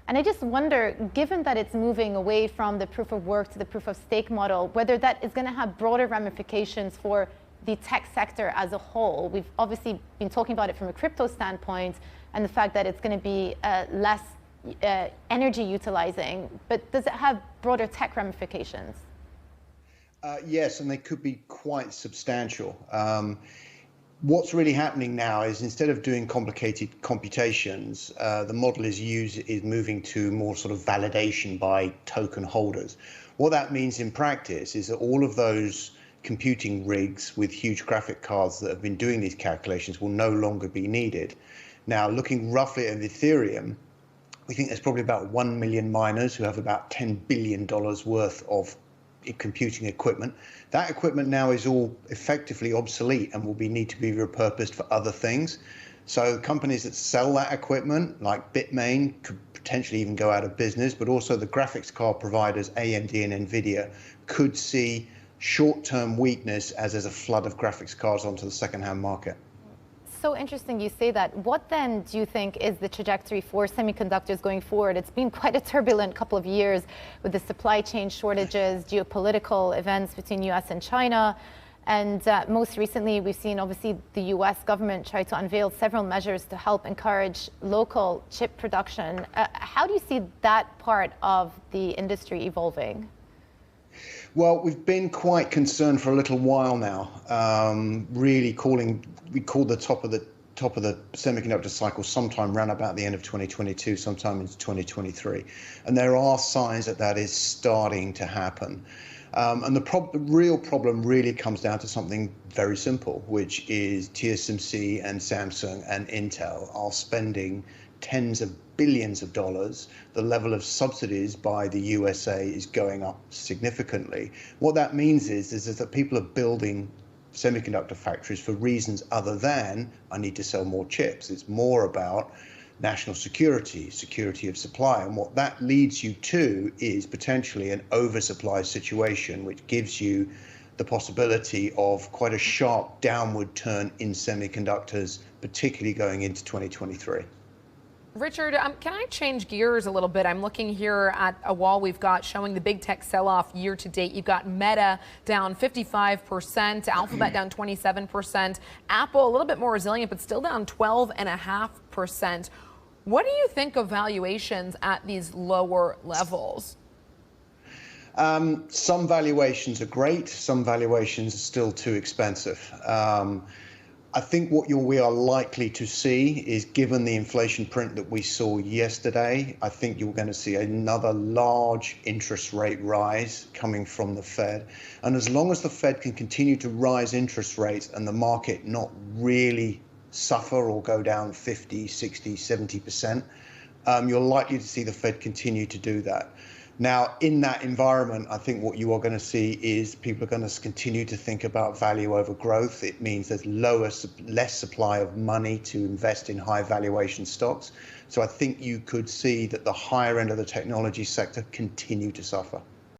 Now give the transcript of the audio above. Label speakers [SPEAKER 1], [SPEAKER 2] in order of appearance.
[SPEAKER 1] And I just wonder, given that it's moving away from the proof of work to the proof of stake model, whether that is going to have broader ramifications for the tech sector as a whole. We've obviously been talking about it from a crypto standpoint and the fact that it's going to be less energy utilizing, but does it have broader tech ramifications?
[SPEAKER 2] Yes, and they could be quite substantial. What's really happening now is instead of doing complicated computations, the model is moving to more sort of validation by token holders. What that means in practice is that all of those computing rigs with huge graphic cards that have been doing these calculations will no longer be needed. Now, looking roughly at Ethereum, we think there's probably about 1 million miners who have about $10 billion worth of computing equipment. That equipment now is all effectively obsolete and will need to be repurposed for other things. So companies that sell that equipment, like Bitmain, could potentially even go out of business, but also the graphics card providers, AMD and Nvidia, could see short-term weakness as there's a flood of graphics cards onto the second-hand market.
[SPEAKER 1] So interesting you say that. What then do you think is the trajectory for semiconductors going forward? It's been quite a turbulent couple of years with the supply chain shortages, geopolitical events between US and China. And most recently, we've seen obviously the US government try to unveil several measures to help encourage local chip production. How do you see that part of the industry evolving?
[SPEAKER 2] Well, we've been quite concerned for a little while now, we called the top of the semiconductor cycle sometime around about the end of 2022, sometime into 2023. And there are signs that that is starting to happen. And the real problem really comes down to something very simple, which is TSMC and Samsung and Intel are spending tens of billions of dollars. The level of subsidies by the USA is going up significantly. What that means is that people are building semiconductor factories for reasons other than I need to sell more chips. It's more about national security, security of supply. And what that leads you to is potentially an oversupply situation, which gives you the possibility of quite a sharp downward turn in semiconductors, particularly going into 2023.
[SPEAKER 3] Richard, can I change gears a little bit? I'm looking here at a wall we've got showing the big tech sell-off year to date. You've got Meta down 55%, Alphabet down 27%, Apple a little bit more resilient, but still down 12.5%. What do you think of valuations at these lower levels?
[SPEAKER 2] Some valuations are great. Some valuations are still too expensive. I think what we are likely to see is, given the inflation print that we saw yesterday, I think you're going to see another large interest rate rise coming from the Fed. And as long as the Fed can continue to rise interest rates and the market not really suffer or go down 50, 60, 70%, you're likely to see the Fed continue to do that. Now, in that environment, I think what you are going to see is people are going to continue to think about value over growth. It means there's less supply of money to invest in high valuation stocks. So I think you could see that the higher end of the technology sector continue to suffer.